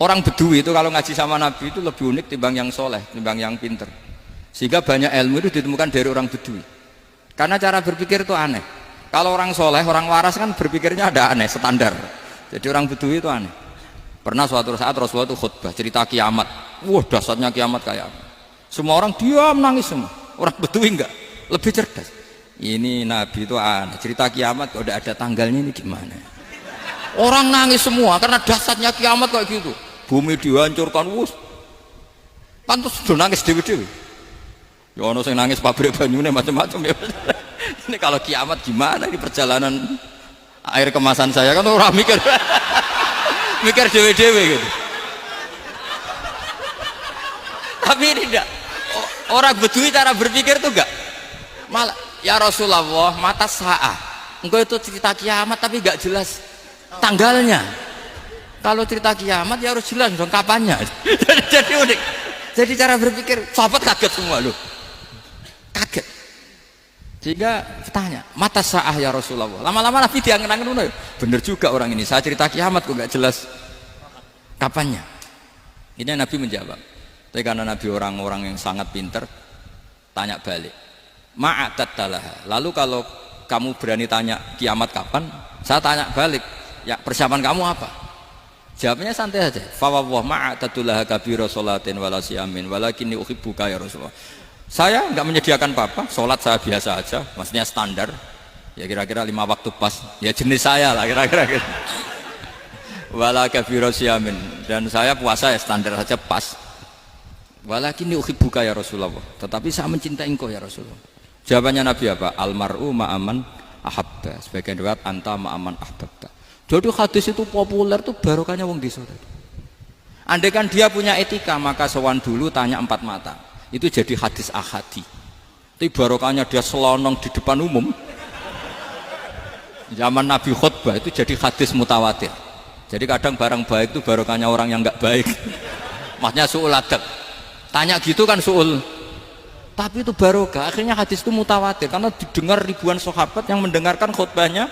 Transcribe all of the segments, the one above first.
Orang Bedui itu kalau ngaji sama Nabi itu lebih unik timbang yang soleh, timbang yang pinter. Sehingga banyak ilmu itu ditemukan dari orang Bedui. Karena cara berpikir itu aneh. Kalau orang soleh, orang waras kan berpikirnya ada aneh, standar. Jadi orang Bedui itu aneh. Pernah suatu saat Rasulullah itu khutbah cerita kiamat. Wah, dahsyatnya kiamat kayak apa? Semua orang diam nangis semua. Orang Bedui enggak, lebih cerdas. Ini Nabi itu aneh. Cerita kiamat kalau udah ada tanggalnya ini gimana? Orang nangis semua karena dahsyatnya kiamat kayak gitu. Bumi dihancurkan, wus. Pantas sudah nangis dewi-dewi. Ya ono sing nangis pabrik banyune macam-macam ya. Ini kalau kiamat gimana ini perjalanan air kemasan saya kan orang mikir. Mikir dewe-dewe gitu. Tapi ini enggak. Orang Bedui cara berpikir tuh enggak. Malah ya Rasulullah, mata sa'ah. Engkau itu cerita kiamat tapi enggak jelas tanggalnya. Kalau cerita kiamat ya harus jelas dong kapannya. Jadi unik. Jadi cara berpikir sahabat kaget semua loh. Kaget. Sehingga tanya, mata sa'ah ya Rasulullah. Lama-lama Nabi diangen-angen ngono. Bener juga orang ini. Saya cerita kiamat kok enggak jelas kapannya. Ini Nabi menjawab. Tapi karena Nabi orang-orang yang sangat pinter, tanya balik. Ma'atattalaha. Lalu kalau kamu berani tanya kiamat kapan, saya tanya balik. Ya persiapan kamu apa? Jawabnya santai aja. Fa wallah ma'atattalaha kabira sholatin wala siyamin walakinni uhibbuka ya Rasulullah. Saya enggak menyediakan apa-apa, sholat saya biasa aja, maksudnya standar. Ya kira-kira 5 waktu pas. Ya jenis saya lah kira-kira gitu. Wala kabira siyamin, dan saya puasa ya standar saja pas. Walakinni uhibbuka ya Rasulullah. Tetapi saya mencintai engkau ya Rasulullah. Jawabannya Nabi apa? Almar'u ma'aman ahabba. Sebagian riwayat anta ma'aman ahbabta. Jadi hadis itu populer tuh barokahnya wong desa tadi. Andai kan dia punya etika maka sowan dulu tanya 4 mata. Itu jadi hadis ahadi. Tapi barokahnya dia selonong di depan umum. Zaman Nabi khutbah itu jadi hadis mutawatir. Jadi kadang barang baik itu barokahnya orang yang enggak baik. Maksudnya su'ul adab. Tanya gitu kan su'ul. Tapi itu barokah. Akhirnya hadis itu mutawatir karena didengar ribuan sahabat yang mendengarkan khutbahnya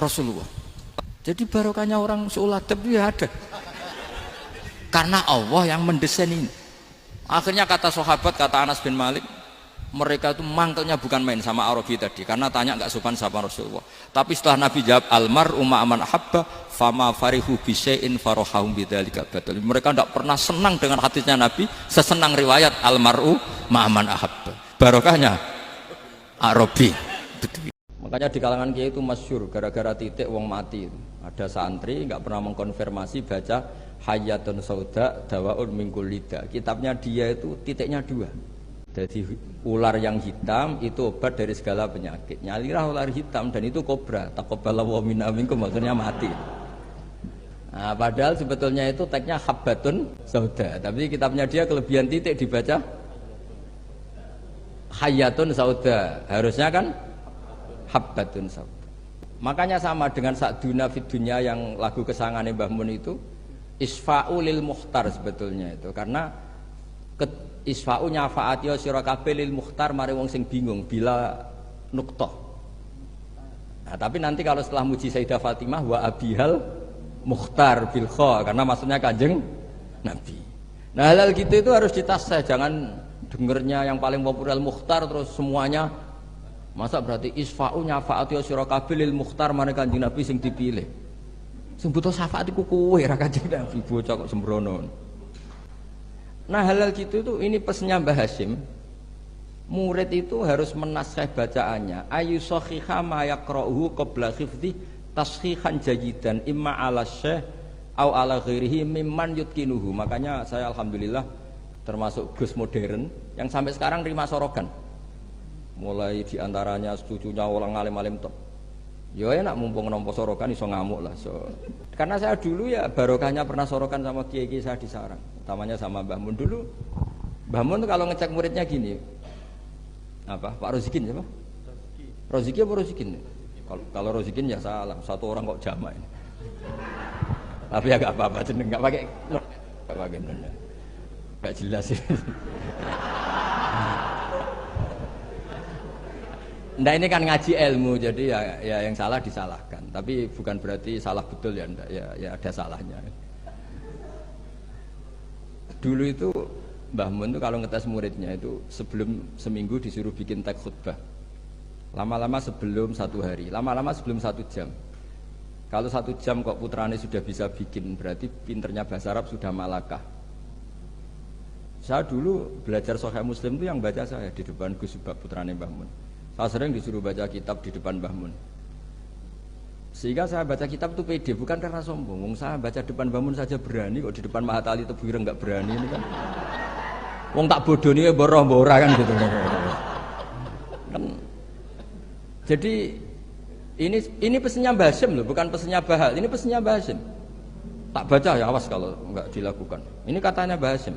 Rasulullah. Jadi barokahnya orang su'ul adab itu ya ada. Karena Allah yang mendesain ini. Akhirnya kata sahabat, kata Anas bin Malik, mereka itu mangkelnya bukan main sama Arabi tadi karena tanya nggak sopan sama Rasulullah. Tapi setelah Nabi jawab almar'u ma'aman ahabba fama farihu bisyai'in farahum bidzalika batal. Mereka tidak pernah senang dengan hadisnya Nabi sesenang riwayat almar'u ma'aman ahabba. Barokahnya Arabi. Makanya di kalangan kiai itu masyhur gara-gara titik wong mati. Ada santri nggak pernah mengkonfirmasi baca Hayyatun Sauda Dawaun Mingkul Lida. Kitabnya dia itu titiknya 2. Jadi ular yang hitam itu obat dari segala penyakit. Nyalilah ular hitam dan itu kobra. Taqabbalallahu minna minkum, maksudnya mati. Nah, padahal sebetulnya itu teksnya Habbatun Sauda. Tapi kitabnya dia kelebihan titik dibaca Hayyatun Sauda. Harusnya kan Habbatun Sauda. Makanya sama dengan Sa'duna fid dunya yang lagu kesayangannya Mbah Mun itu isfa'u lil mukhtar sebetulnya itu karena isfa'u nyafa'ati sira kabeh lil mukhtar mari wong sing bingung bila nuktah. Nah, tapi nanti kalau setelah muji Sayyidah Fatimah wa abihal mukhtar bil kha karena maksudnya Kanjeng Nabi. Nah, hal gitu itu harus ditasah, jangan dengernya yang paling populer mukhtar terus semuanya. Masa berarti isfa'u nyafa'ati sira kabeh lil mukhtar mari Kanjeng Nabi sing dipilih. Sing butuh syafaat iku kowe ra Kanjeng Nabi, bocah kok sembrono. Nah, halal gitu itu ini pesannya Mbah Hasyim. Murid itu harus menaskah bacaannya. Ayu sahiha ma yaqra'uhu qabla hifdhi tashihan jayidan imma ala syekh au ala ghairihi mimman yutkinuhu. Makanya saya alhamdulillah termasuk Gus modern yang sampai sekarang terima sorogan. Mulai diantaranya setujunya orang alim-alim top. Ya enak mumpung nompo sorokan iso ngamuk lah. Karena saya dulu ya barokahnya pernah sorokan sama kiai-kiai saya di sarang, utamanya sama Mbah Mun dulu. Mbah Mun kalau ngecek muridnya gini, apa Pak Rozikin siapa? Roziki apa Rozikin? Kalau Rozikin ya salah, satu orang kok jamak ini. Tapi ya gak apa-apa, jeneng gak pakai, gak pakai bener, gak jelas sih. Nah ini kan ngaji ilmu, jadi ya yang salah disalahkan. Tapi bukan berarti salah betul ya, enggak, ya ada salahnya. Dulu itu Mbah Mun itu kalau ngetes muridnya itu sebelum seminggu disuruh bikin teks khutbah. Lama-lama sebelum 1 hari, lama-lama sebelum 1 jam. Kalau 1 jam kok putrane sudah bisa bikin, berarti pinternya bahasa Arab sudah malakah. Saya dulu belajar Sahih Muslim itu yang baca saya di depan Gus Subak putrane Mbah Mun. Saya sering disuruh baca kitab di depan Mbah Mun. Sehingga saya baca kitab itu pede, bukan karena sombong. Saya baca depan Mbah Mun saja berani, kok di depan Mahatali Tebuyireng enggak berani ini kan. Wong tak bodoni ya boroh-bora kan gitu. Kan jadi ini pesannya Mbah Hasyim loh, bukan pesannya Bahal. Ini pesannya Mbah Hasyim. Tak baca ya awas kalau enggak dilakukan. Ini katanya Mbah Hasyim.